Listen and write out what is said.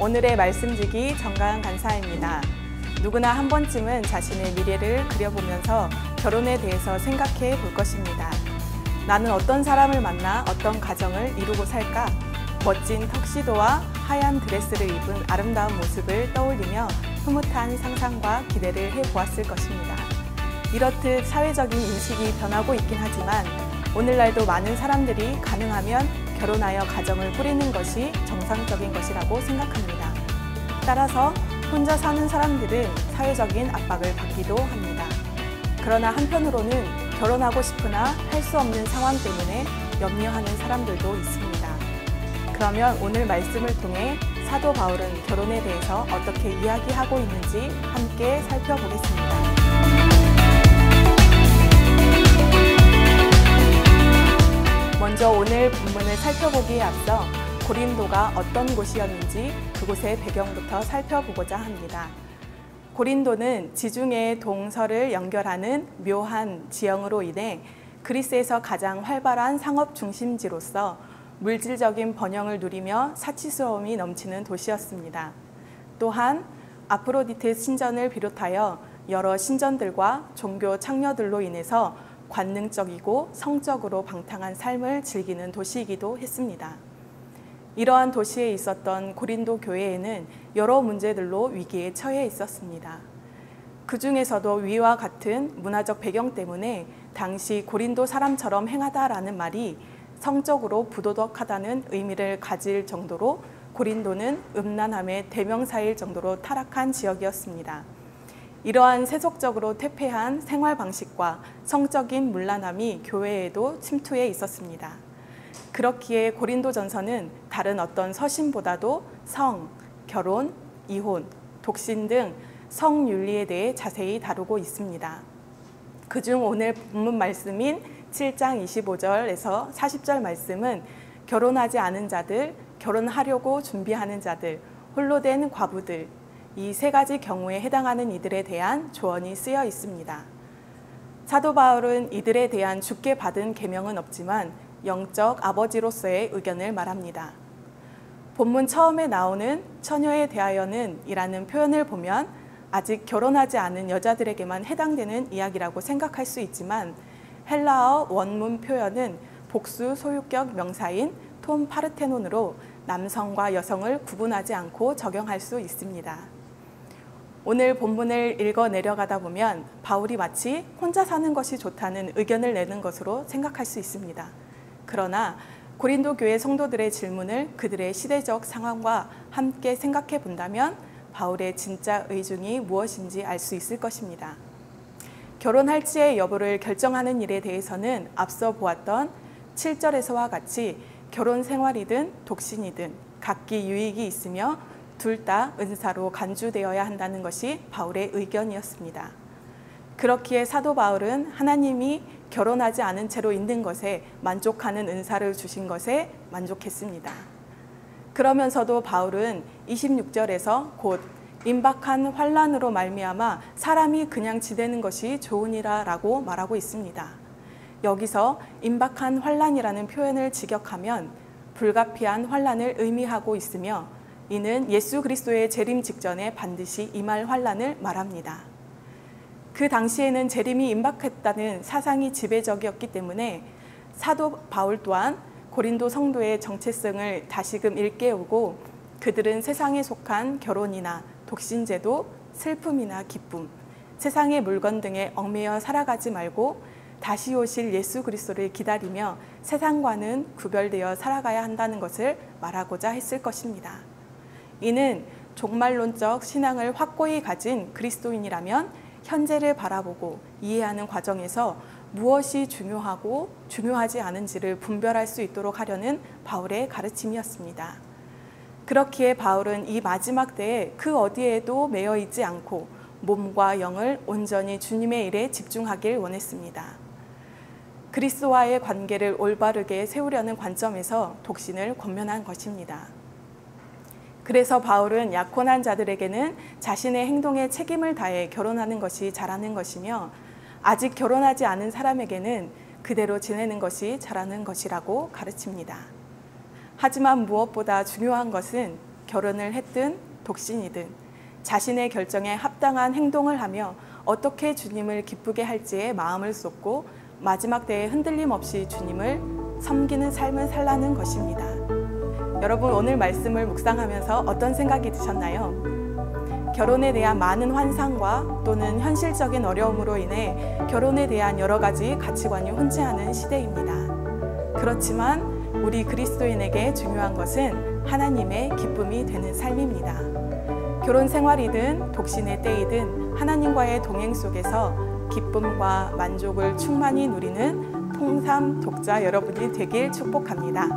오늘의 말씀지기 정가은 간사입니다. 누구나 한 번쯤은 자신의 미래를 그려보면서 결혼에 대해서 생각해 볼 것입니다. 나는 어떤 사람을 만나 어떤 가정을 이루고 살까? 멋진 턱시도와 하얀 드레스를 입은 아름다운 모습을 떠올리며 흐뭇한 상상과 기대를 해보았을 것입니다. 이렇듯 사회적인 인식이 변하고 있긴 하지만 오늘날도 많은 사람들이 가능하면 결혼하여 가정을 꾸리는 것이 정상적인 것이라고 생각합니다. 따라서 혼자 사는 사람들은 사회적인 압박을 받기도 합니다. 그러나 한편으로는 결혼하고 싶으나 할 수 없는 상황 때문에 염려하는 사람들도 있습니다. 그러면 오늘 말씀을 통해 사도 바울은 결혼에 대해서 어떻게 이야기하고 있는지 함께 살펴보겠습니다. 먼저 오늘 본문을 살펴보기에 앞서 고린도가 어떤 곳이었는지 그곳의 배경부터 살펴보고자 합니다. 고린도는 지중해의 동서를 연결하는 묘한 지형으로 인해 그리스에서 가장 활발한 상업 중심지로서 물질적인 번영을 누리며 사치스러움이 넘치는 도시였습니다. 또한 아프로디테 신전을 비롯하여 여러 신전들과 종교 창녀들로 인해서 관능적이고 성적으로 방탕한 삶을 즐기는 도시이기도 했습니다. 이러한 도시에 있었던 고린도 교회에는 여러 문제들로 위기에 처해 있었습니다. 그 중에서도 위와 같은 문화적 배경 때문에 당시 고린도 사람처럼 행하다라는 말이 성적으로 부도덕하다는 의미를 가질 정도로 고린도는 음란함의 대명사일 정도로 타락한 지역이었습니다. 이러한 세속적으로 퇴폐한 생활 방식과 성적인 문란함이 교회에도 침투해 있었습니다. 그렇기에 고린도전서는 다른 어떤 서신보다도 성, 결혼, 이혼, 독신 등 성윤리에 대해 자세히 다루고 있습니다. 그중 오늘 본문 말씀인 7장 25절에서 40절 말씀은 결혼하지 않은 자들, 결혼하려고 준비하는 자들, 홀로 된 과부들, 이 세 가지 경우에 해당하는 이들에 대한 조언이 쓰여 있습니다. 사도 바울은 이들에 대한 주께 받은 계명은 없지만 영적 아버지로서의 의견을 말합니다. 본문 처음에 나오는 처녀에 대하여는 이라는 표현을 보면 아직 결혼하지 않은 여자들에게만 해당되는 이야기라고 생각할 수 있지만 헬라어 원문 표현은 복수 소유격 명사인 톤 파르테논으로 남성과 여성을 구분하지 않고 적용할 수 있습니다. 오늘 본문을 읽어 내려가다 보면 바울이 마치 혼자 사는 것이 좋다는 의견을 내는 것으로 생각할 수 있습니다. 그러나 고린도 교회 성도들의 질문을 그들의 시대적 상황과 함께 생각해 본다면 바울의 진짜 의중이 무엇인지 알 수 있을 것입니다. 결혼할지의 여부를 결정하는 일에 대해서는 앞서 보았던 7절에서와 같이 결혼 생활이든 독신이든 각기 유익이 있으며 둘 다 은사로 간주되어야 한다는 것이 바울의 의견이었습니다. 그렇기에 사도 바울은 하나님이 결혼하지 않은 채로 있는 것에 만족하는 은사를 주신 것에 만족했습니다. 그러면서도 바울은 26절에서 곧 임박한 환난으로 말미암아 사람이 그냥 지내는 것이 좋으니라 라고 말하고 있습니다. 여기서 임박한 환난이라는 표현을 직역하면 불가피한 환난을 의미하고 있으며 이는 예수 그리스도의 재림 직전에 반드시 임할 환난을 말합니다. 그 당시에는 재림이 임박했다는 사상이 지배적이었기 때문에 사도 바울 또한 고린도 성도의 정체성을 다시금 일깨우고 그들은 세상에 속한 결혼이나 독신제도, 슬픔이나 기쁨, 세상의 물건 등에 얽매여 살아가지 말고 다시 오실 예수 그리스도를 기다리며 세상과는 구별되어 살아가야 한다는 것을 말하고자 했을 것입니다. 이는 종말론적 신앙을 확고히 가진 그리스도인이라면 현재를 바라보고 이해하는 과정에서 무엇이 중요하고 중요하지 않은지를 분별할 수 있도록 하려는 바울의 가르침이었습니다. 그렇기에 바울은 이 마지막 때에 그 어디에도 매여 있지 않고 몸과 영을 온전히 주님의 일에 집중하길 원했습니다. 그리스도와의 관계를 올바르게 세우려는 관점에서 독신을 권면한 것입니다. 그래서 바울은 약혼한 자들에게는 자신의 행동에 책임을 다해 결혼하는 것이 잘하는 것이며 아직 결혼하지 않은 사람에게는 그대로 지내는 것이 잘하는 것이라고 가르칩니다. 하지만 무엇보다 중요한 것은 결혼을 했든 독신이든 자신의 결정에 합당한 행동을 하며 어떻게 주님을 기쁘게 할지에 마음을 쏟고 마지막 때에 흔들림 없이 주님을 섬기는 삶을 살라는 것입니다. 여러분, 오늘 말씀을 묵상하면서 어떤 생각이 드셨나요? 결혼에 대한 많은 환상과 또는 현실적인 어려움으로 인해 결혼에 대한 여러 가지 가치관이 혼재하는 시대입니다. 그렇지만 우리 그리스도인에게 중요한 것은 하나님의 기쁨이 되는 삶입니다. 결혼 생활이든 독신의 때이든 하나님과의 동행 속에서 기쁨과 만족을 충만히 누리는 통삼 독자 여러분이 되길 축복합니다.